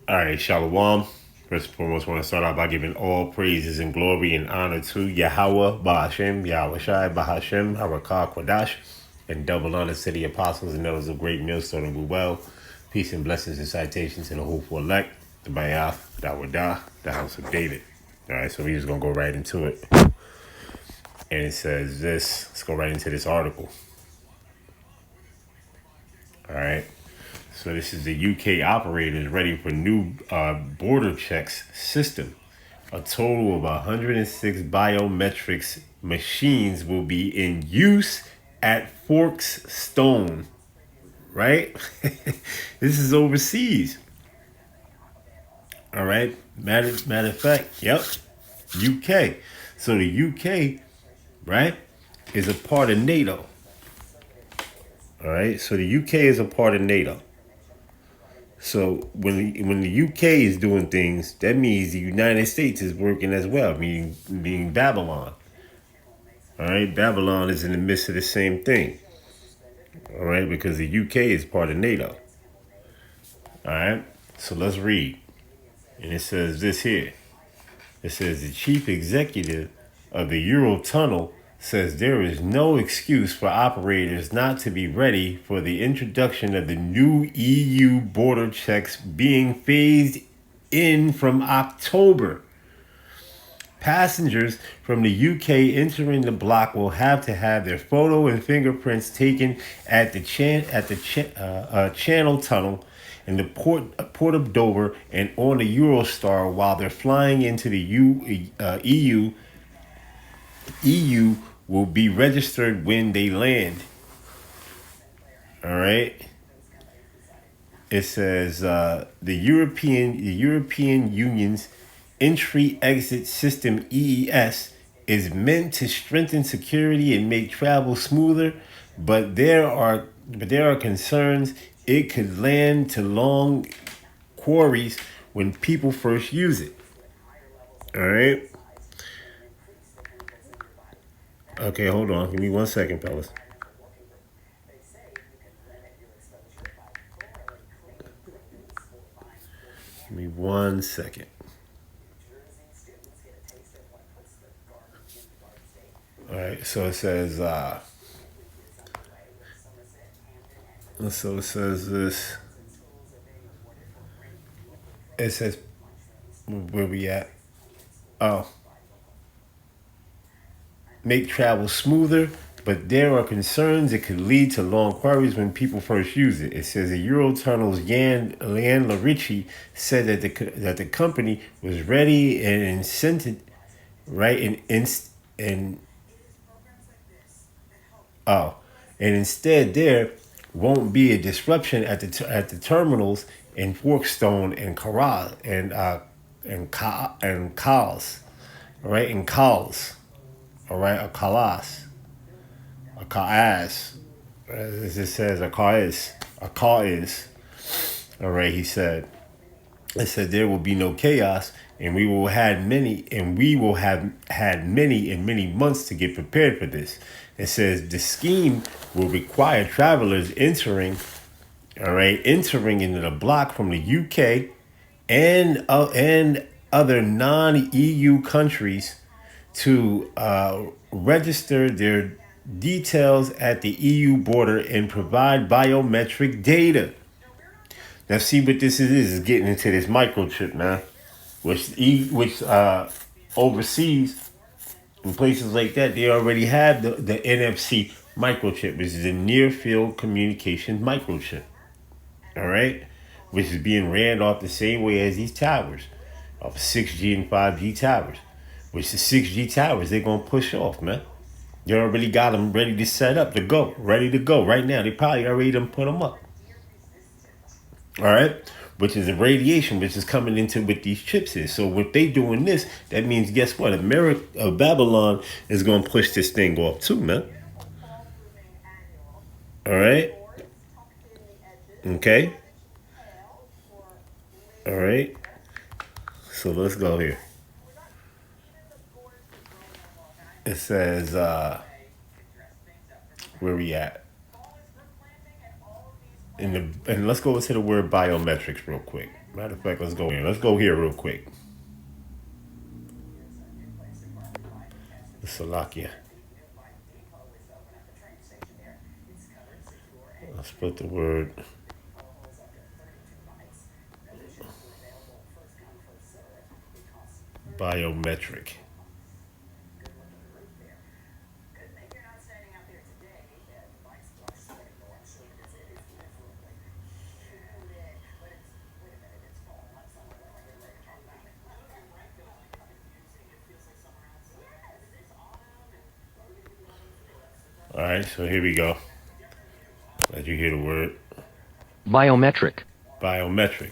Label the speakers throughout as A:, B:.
A: All right, Shalom. First and foremost, I want to start out by giving all praises and glory and honor to Yahweh, Bahashem, Yahweh Shai, Bahashem, Harakah, Kwadash, and double honor to the apostles and those of great millstone and well. Peace and blessings and citations to the hopeful elect, the Bayath, Dawadah, the house of David. All right, so we're just going to go right into it. And it says this. Let's go right into this article. All right. So this is the UK operators ready for new border checks system. A total of 106 biometrics machines will be in use at Folkestone, right? This is overseas. All right. Matter of fact, yep, UK. So the UK, right, is a part of NATO. All right. So the UK is a part of NATO. So when the UK is doing things, that means the United States is working as well, meaning Babylon. All right, Babylon is in the midst of the same thing. All right, because the UK is part of NATO. All right, so let's read, and it says this here. It says the chief executive of the Eurotunnel says there is no excuse for operators not to be ready for the introduction of the new EU border checks being phased in from October. Passengers from the UK entering the block will have to have their photo and fingerprints taken at the Channel Tunnel in the port of Dover and on the Eurostar while they're flying into the EU. EU will be registered when they land. All right. It says the European Union's entry exit system EES is meant to strengthen security and make travel smoother, but there are concerns it could land to long queries when people first use it. All right. Okay, hold on. Give me 1 second, fellas. Give me 1 second. All right. So it says. So it says this. It says where we at? Oh, make travel smoother, but there are concerns it could lead to long queries when people first use it. It says the Eurotunnel's Jan Larici said that the company was ready and incented, right? And instead there won't be a disruption at the terminals in Folkestone and Carral and Cals, right? In Cals, all right, a Calas. A Kaas, as it says, a car is. All right, he said. It said there will be no chaos, and we will have had many and many months to get prepared for this. It says the scheme will require travelers entering into the block from the UK and other non-EU countries to register their details at the EU border and provide biometric data. Now, see what this is getting into this microchip, man. Which overseas in places like that, they already have the NFC microchip, which is a near field communications microchip. All right, which is being ran off the same way as these towers, off 6G and 5G towers. Which the 6G towers they're gonna push off, man. They already got them ready to set up to go, ready to go right now. They probably already done put them up. All right, which is the radiation which is coming into with these chips is. So if they doing this, that means guess what? America, Babylon is gonna push this thing off too, man. All right. Okay. All right. So let's go here. It says where we at? and let's go into the word biometrics real quick. Matter of fact, let's go here. Let's go here real quick. Salakia. Let's put the word biometric. All right, so here we go. Let you hear the word
B: Biometric.
A: biometric.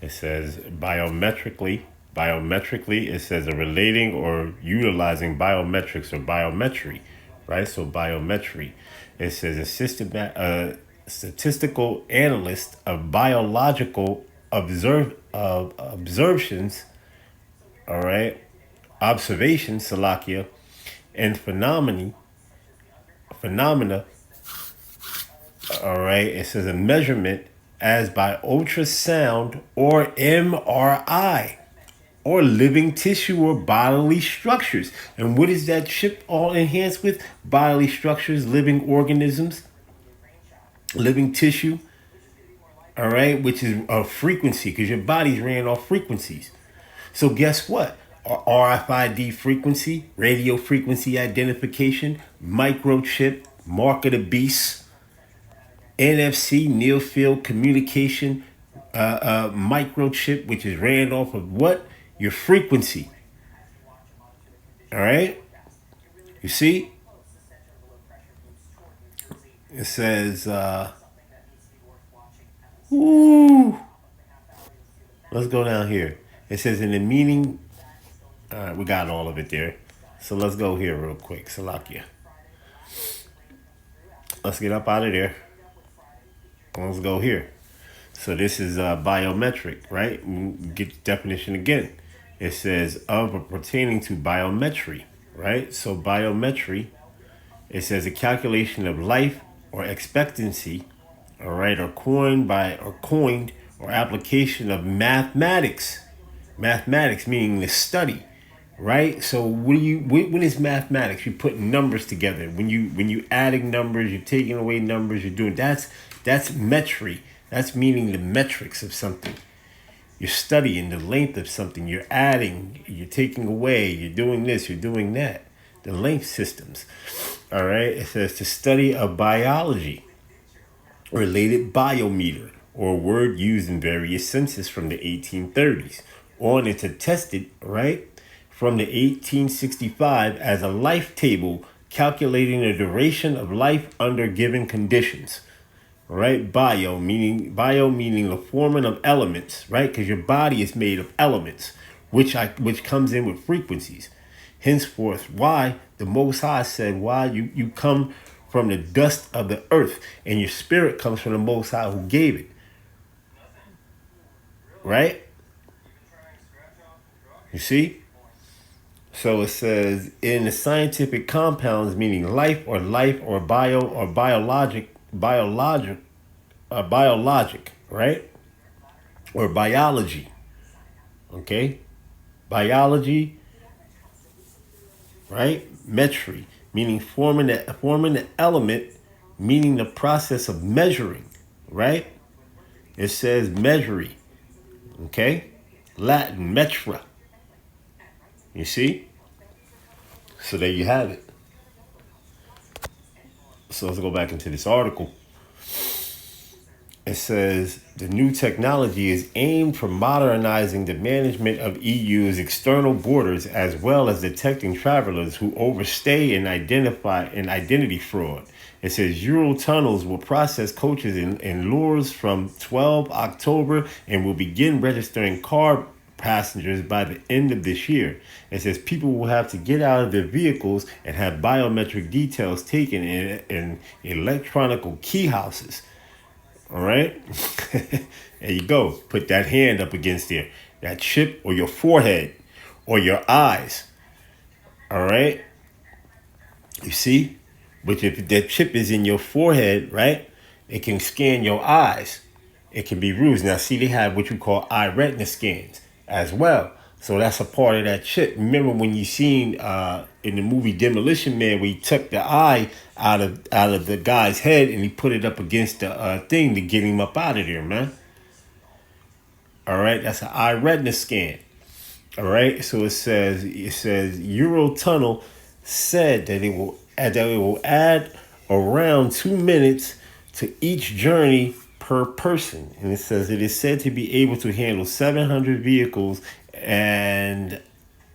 A: It says biometrically. Biometrically, it says a relating or utilizing biometrics or biometry, right? So biometry. It says a statistical analyst of biological observations, all right, observations, Salakia, and phenomena, all right. It says a measurement as by ultrasound or MRI or living tissue or bodily structures. And what is that chip all enhanced with? Bodily structures, living organisms, living tissue, all right, which is a frequency because your body's ran off frequencies. So guess what? RFID frequency, radio frequency identification, microchip, mark of the beast, NFC, near field communication, microchip, which is ran off of what? Your frequency. All right? You see? It says, ooh. Let's go down here. It says in the meaning, all right, we got all of it there. So let's go here real quick. Salakia. Let's get up out of there. Let's go here. So this is biometric, right? Get the definition again. It says of or pertaining to biometry, right? So biometry, it says a calculation of life or expectancy, all right, or coined or application of mathematics. Mathematics meaning the study, right? So what is mathematics? You're putting numbers together. When you adding numbers, you're taking away numbers, you're doing that's metry. That's meaning the metrics of something. You're studying the length of something. You're adding, you're taking away, you're doing this, you're doing that. The length systems. All right. It says to study of biology, related biometer, or a word used in various senses from the 1830s. On it's attested, right, from the 1865 as a life table calculating the duration of life under given conditions. Right, bio meaning the forming of elements, right? Because your body is made of elements, which comes in with frequencies. Henceforth, why the Most High said, why you come from the dust of the earth, and your spirit comes from the Most High who gave it. Right? You see? So it says in the scientific compounds, meaning life or bio or biologic, right? Or biology. Okay? Biology, right? Metry, meaning forming the element, meaning the process of measuring, right? It says measury. Okay? Latin, metra. You see? So there you have it. So let's go back into this article. It says the new technology is aimed for modernizing the management of EU's external borders as well as detecting travelers who overstay and identify an identity fraud. It says Eurotunnels will process coaches and lures from 12 October and will begin registering car passengers by the end of this year. It says people will have to get out of their vehicles and have biometric details taken in electronic key houses. All right. There you go. Put that hand up against there. That chip or your forehead or your eyes. All right. You see? But if that chip is in your forehead, right? It can scan your eyes. It can be bruised. Now, see, they have what you call eye retina scans as well. So that's a part of that chip. Remember when you seen in the movie Demolition Man, where he took the eye out of the guy's head and he put it up against the thing to get him up out of there, man. All right, that's an eye retina scan. All right, so it says Eurotunnel said that it will add around 2 minutes to each journey per person, and it says it is said to be able to handle 700 vehicles and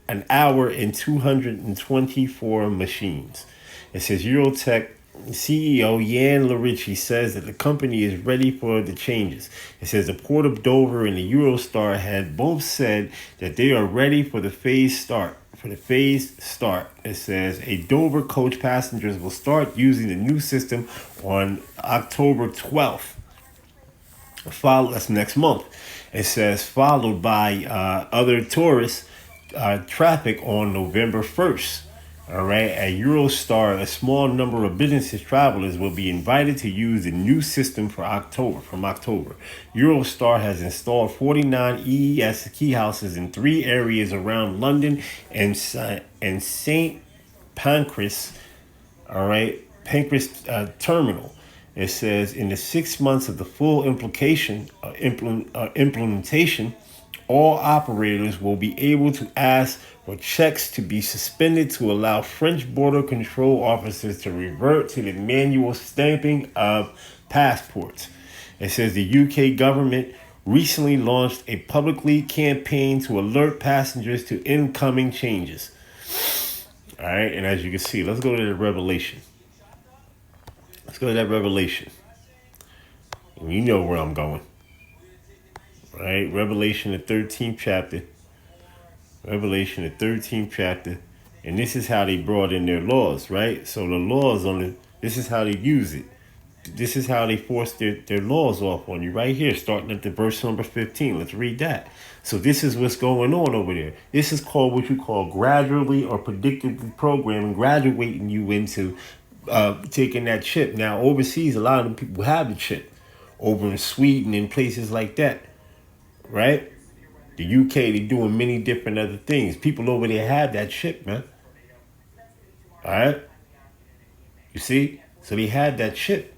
A: an hour in 224 machines. It says Eurotech CEO Jan Larici says that the company is ready for the changes. It says the Port of Dover and the Eurostar had both said that they are ready for the phased start. It says a Dover coach passengers will start using the new system on October 12th. That's next month. It says followed by other tourist traffic on November 1st. All right, at Eurostar, a small number of business travelers will be invited to use the new system from October. Eurostar has installed 49 EES key houses in 3 areas around London and St. Pancras. All right, Pancras terminal. It says in the 6 months of the full implementation, all operators will be able to ask for checks to be suspended to allow French border control officers to revert to the manual stamping of passports. It says the UK government recently launched a publicly campaign to alert passengers to incoming changes. All right, and as you can see, let's go to the Revelation. Let's go to that Revelation. And you know where I'm going. Right? Revelation, the 13th chapter. Revelation, the 13th chapter. And this is how they brought in their laws, right? So the laws this is how they use it. This is how they force their laws off on you right here, starting at the verse number 15. Let's read that. So this is what's going on over there. This is called what you call gradually or predictably programming, graduating you into taking that chip. Now, overseas, a lot of the people have the chip. Over in Sweden and places like that. Right? The UK, they're doing many different other things. People over there have that chip, man. All right? You see? So they had that chip.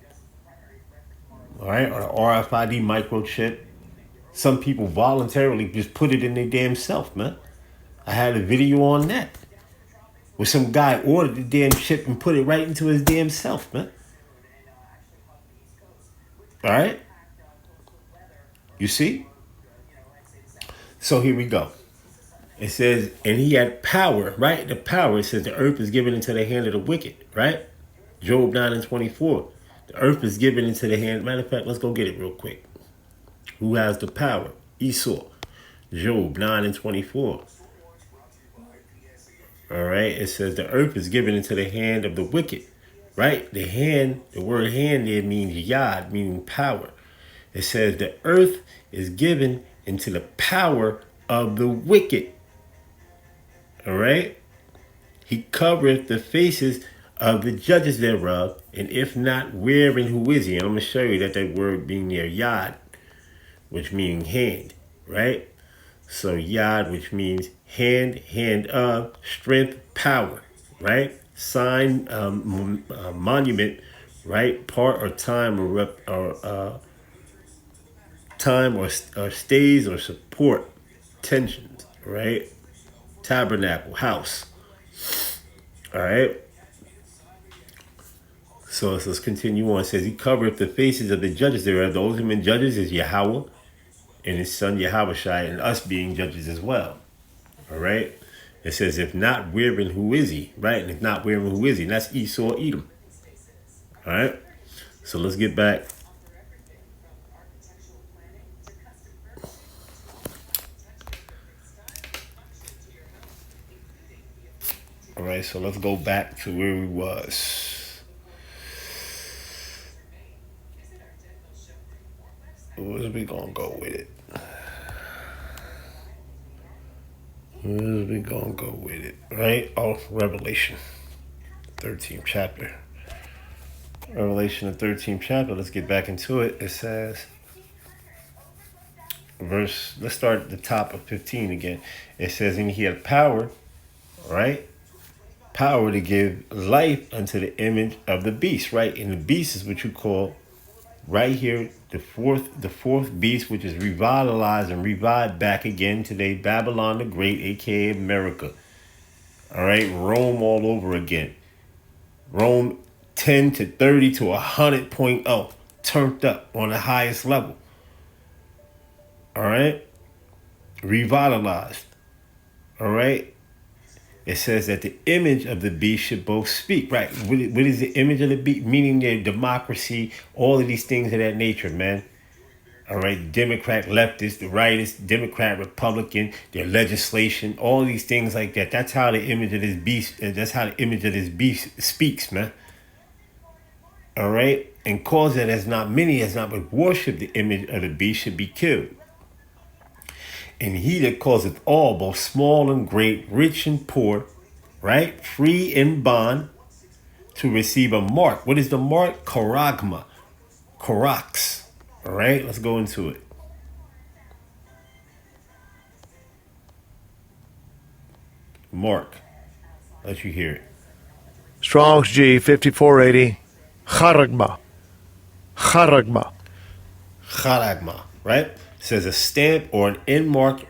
A: All right? Or the RFID microchip. Some people voluntarily just put it in their damn self, man. I had a video on that. Where some guy ordered the damn chip and put it right into his damn self, man. All right? You see? So here we go. It says, and he had power, right? The power, it says the earth is given into the hand of the wicked, right? Job 9:24. The earth is given into the hand. Matter of fact, let's go get it real quick. Who has the power? Esau. Job 9:24. All right. It says the earth is given into the hand of the wicked, right? The word hand there means yad, meaning power. It says the earth is given into the power of the wicked. All right? He covereth the faces of the judges thereof, and if not, where and who is he? And I'm going to show you that word being there, yad, which means hand, right? So yad, which means hand of, strength, power, right? Sign, monument, right? Part or time or stays or support, tensions, right? Tabernacle, house. All right. So let's continue on. It says he covereth the faces of the judges thereof. The ultimate judges is Yahweh and his son Yahushai, and us being judges as well. All right. It says, if not, where and who is he? Right? And if not, where and who is he? And that's Esau, Edom. All right. So let's get back. All right, so let's go back to where we was. Where's we gonna go with it? Where's we gonna go with it? Right? Oh, Revelation, 13th chapter. Revelation, the 13th chapter. Let's get back into it. It says, let's start at the top of 15 again. It says, and he had power, right? Power to give life unto the image of the beast, right? And the beast is what you call right here the fourth beast, which is revitalized and revived back again today. Babylon the Great, aka America. All right, Rome all over again. Rome 10 to 30 to 100.0, turned up on the highest level. All right, revitalized. All right. It says that the image of the beast should both speak. Right. What is the image of the beast? Meaning their democracy, all of these things of that nature, man. All right. Democrat, leftist, the rightist, Democrat, Republican, their legislation, all these things like that. That's how the image of this beast, that's how the image of this beast speaks, man. All right. And cause that as not many as not but worship the image of the beast should be killed. And he that causeth all, both small and great, rich and poor, right, free and bond, to receive a mark. What is the mark? Charagma. Charax. All right, let's go into it. Mark. Let you hear it.
C: Strong's G 5480. Charagma. Charagma.
A: Charagma, right? Says a stamp or an mark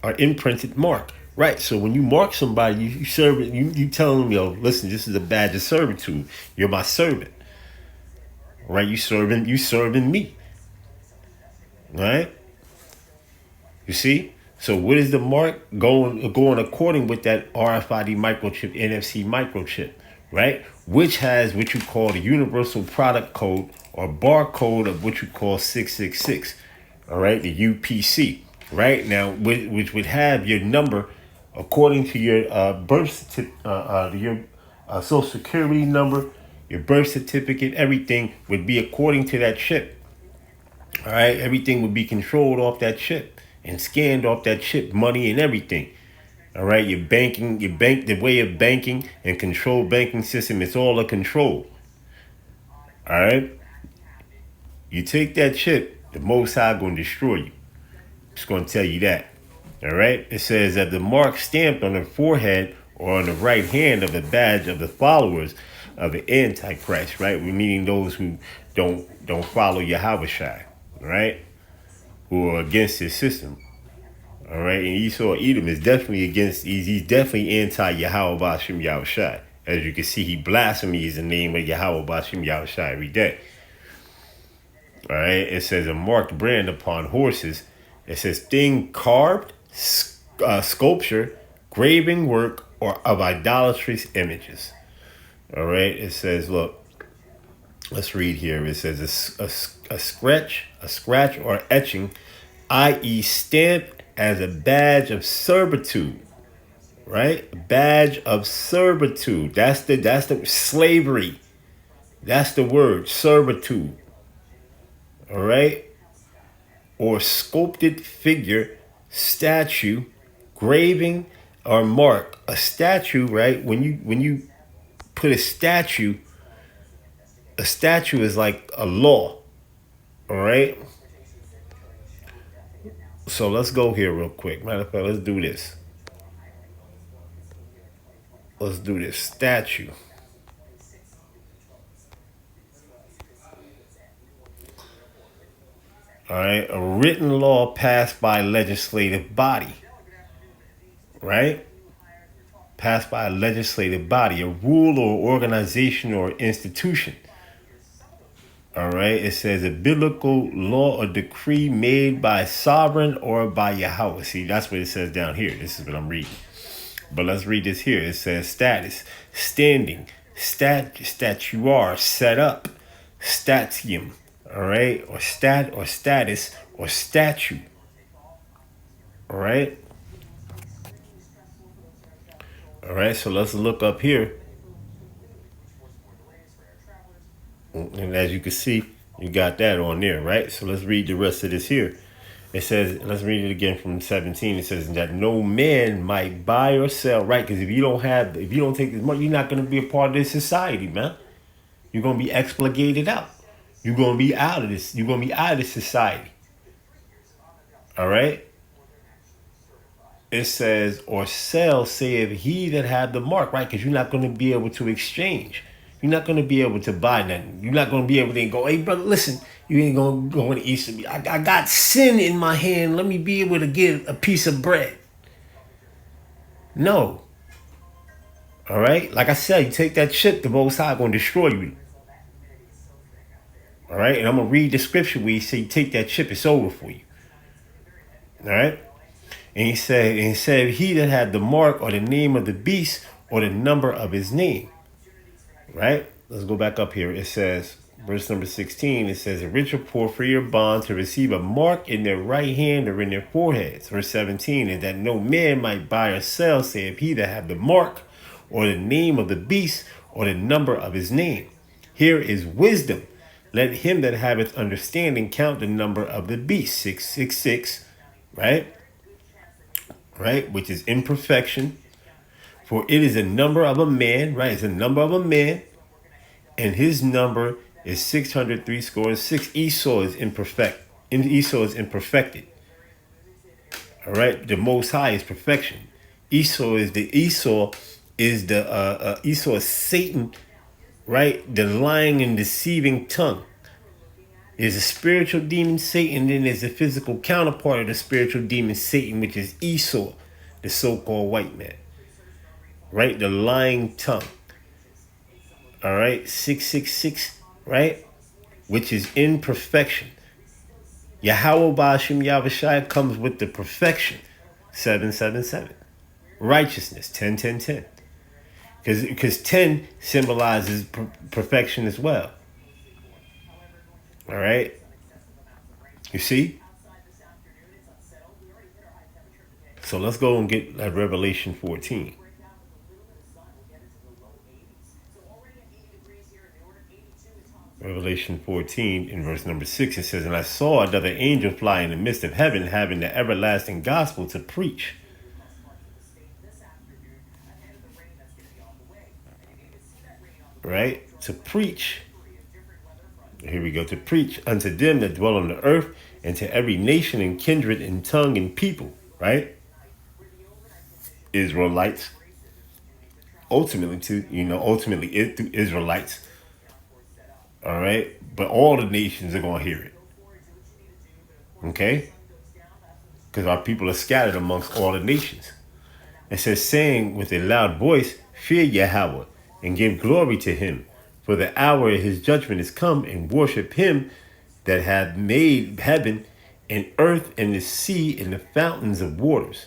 A: or imprinted mark. Right. So when you mark somebody, you serve it, you tell them, yo, listen, this is a badge of servitude. You're my servant. Right? You serving me. Right? You see? So what is the mark going according with that RFID microchip, NFC microchip, right? Which has what you call the universal product code or barcode of what you call 666. All right, the UPC, right? Now, which would have your number according to your birth certificate, your social security number, your birth certificate, everything would be according to that chip. All right, everything would be controlled off that chip and scanned off that chip, money and everything. All right, the way of banking and control banking system, it's all a control. All right, you take that chip, the Most High going to destroy you. Just going to tell you that. All right, it says that the mark stamped on the forehead or on the right hand of the badge of the followers of the Antichrist, right? We're meaning those who don't follow Yahushua, right? Who are against his system. All right, and Esau Edom is definitely against. He's definitely anti-Yahweh Bashim Yahushua. As you can see, he blasphemies the name of Yahweh Bashim Yahushua every day. All right, it says a marked brand upon horses. It says thing carved, sculpture, graving work, or of idolatrous images. All right, it says, look, let's read here. It says a scratch or etching, i.e. stamped as a badge of servitude. Right, badge of servitude. That's the slavery. That's the word, servitude. All right, or sculpted figure, statue, graving, or mark. A statue, right? When you put a statue is like a law. All right. So let's go here real quick. Matter of fact, let's do this. Let's do this statue. All right, a written law passed by a legislative body, right? Passed by a legislative body, a rule or organization or institution. All right, it says a biblical law or decree made by sovereign or by Yahweh. See, that's what it says down here. This is what I'm reading. But let's read this here. It says status, standing, statuar, set up, statium. All right, or status or statue. All right. All right, so let's look up here. And as you can see, you got that on there, right? So let's read the rest of this here. It says, let's read it again from 17. It says that no man might buy or sell, right? Because if you don't take this money, you're not going to be a part of this society, man. You're going to be expurgated out. You're going to be out of this. You're going to be out of this society. All right? It says, or sell, saith he that had the mark, right? Because you're not going to be able to exchange. You're not going to be able to buy nothing. You're not going to be able to go, hey, brother, listen, you ain't going to go in the East. I got sin in my hand. Let me be able to get a piece of bread. No. All right? Like I said, you take that chip, the Most High going to destroy you. All right? And I'm going to read the scripture where he said, you take that chip, it's over for you. All right? And he said, he that had the mark or the name of the beast or the number of his name. Right? Let's go back up here. It says, verse number 16, it says, a rich or poor free or bond to receive a mark in their right hand or in their foreheads. Verse 17, and that no man might buy or sell, saith he that have the mark or the name of the beast or the number of his name. Here is wisdom. Let him that haveth understanding count the number of the beast. 666, right? Right, which is imperfection. For it is a number of a man, right? It's a number of a man, and his number is 636. Esau is imperfect. Esau is imperfected. All right, the Most High is perfection. Esau is Satan, right? The lying and deceiving tongue. There's a spiritual demon, Satan, then there's a physical counterpart of the spiritual demon, Satan, which is Esau, the so-called white man. Right? The lying tongue. All right? 666, right? Which is imperfection. Yahweh Ba'ashim Yahushai comes with the perfection. 777. Righteousness. 10. Because 10 symbolizes perfection as well. All right. You see? So let's go and get Revelation 14. Revelation 14 in verse number 6, it says, and I saw another angel fly in the midst of heaven, having the everlasting gospel to preach. Right? To preach. Here we go. To preach unto them that dwell on the earth, and to every nation and kindred and tongue and people. Right? Israelites. Ultimately through Israelites. All right? But all the nations are going to hear it. Okay? Because our people are scattered amongst all the nations. It says, saying with a loud voice, fear Yahweh, and give glory to him. For the hour of his judgment is come, and worship him that hath made heaven and earth and the sea and the fountains of waters.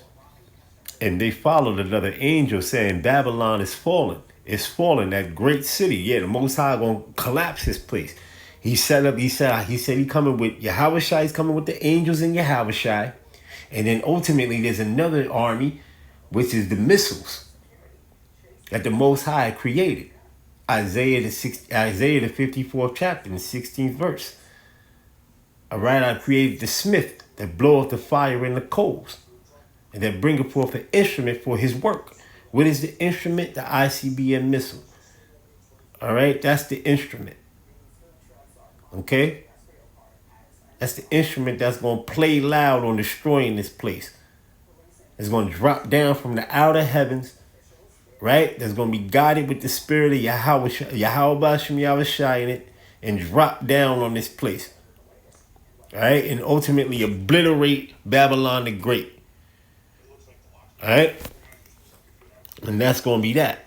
A: And they followed another angel, saying, Babylon is fallen. It's fallen, that great city. Yeah, the Most High going to collapse his place. He said he coming with Yahushai. He's coming with the angels in Yahushai. And then ultimately there's another army, which is the missiles that the Most High created. Isaiah the 54th chapter, in the 16th verse. All right, I created the smith that bloweth the fire in the coals, and that bringeth forth an instrument for his work. What is the instrument? The ICBM missile. All right, that's the instrument. Okay? That's the instrument that's going to play loud on destroying this place. It's going to drop down from the outer heavens, right? That's going to be guided with the spirit of Yahweh Ba'ashim Yahushai in it, and drop down on this place. All right? And ultimately obliterate Babylon the Great. All right? And that's going to be that.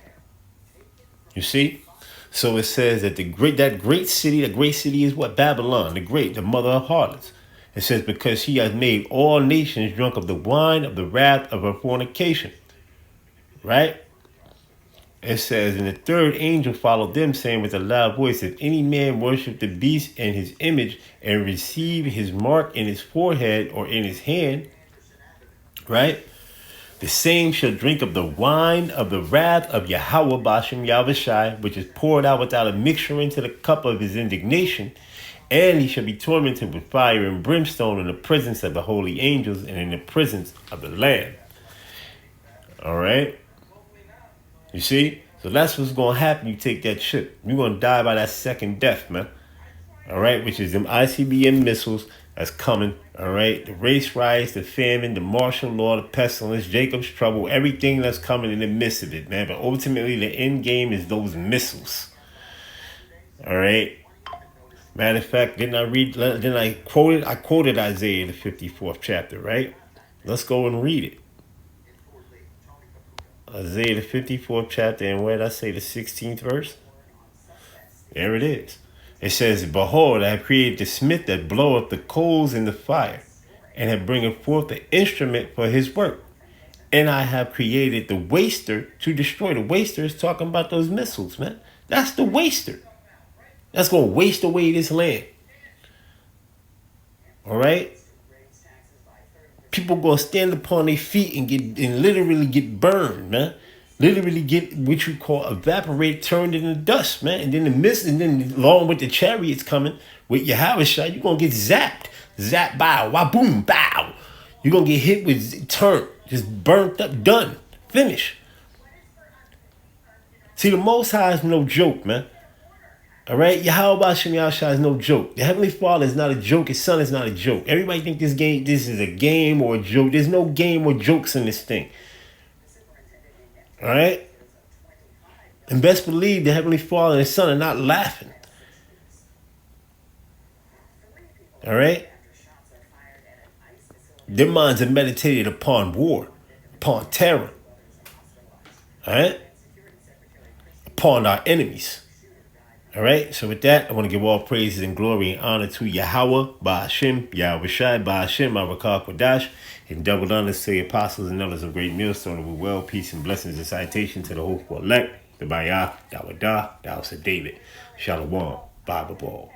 A: You see? So it says that the great city is what? Babylon, the mother of harlots. It says, because he has made all nations drunk of the wine of the wrath of her fornication. Right? It says, and the third angel followed them, saying with a loud voice, if any man worship the beast and his image, and receive his mark in his forehead or in his hand, right? The same shall drink of the wine of the wrath of Yahweh Ba'ashim Yahushai, which is poured out without a mixture into the cup of his indignation, and he shall be tormented with fire and brimstone in the presence of the holy angels and in the presence of the Lamb. All right? You see? So that's what's going to happen. You take that chip. You're going to die by that second death, man. All right, which is them ICBM missiles that's coming. All right, the race riots, the famine, the martial law, the pestilence, Jacob's trouble, everything that's coming in the midst of it, man. But ultimately, the end game is those missiles. All right. Matter of fact, I quoted Isaiah, the 54th chapter, right? Let's go and read it. Isaiah, the 54th chapter, and where did I say the 16th verse? There it is. It says, Behold, I have created the smith that bloweth the coals in the fire, and have bringeth forth the instrument for his work. And I have created the waster to destroy. The waster is talking about those missiles, man. That's the waster. That's going to waste away this land. All right? People going to stand upon their feet and literally get burned, man. Literally get what you call evaporate, turned into dust, man. And then the mist, and then along with the chariots coming with your Yahushua, you're going to get zapped. Zap, bow, wah, boom, bow. You're going to get hit with turn, just burnt up, done, finish. See, the Most High is no joke, man. All right, Yahweh Shem Yahushua is no joke. The Heavenly Father is not a joke. His Son is not a joke. Everybody think this is a game or a joke. There's no game or jokes in this thing. All right, and best believe the Heavenly Father and His Son are not laughing. All right, their minds are meditated upon war, upon terror. All right, upon our enemies. All right, so with that, I want to give all praises and glory and honor to Yahweh, Ba'ashem, Yahweh Shai, Ba'ashem, Marakah Kodash, and double honors to the apostles and elders of Great Millstone with well, peace, and blessings and citation to the hopeful elect, the Bayah, Dawadah, the House of David, Shalom, Bible Ball.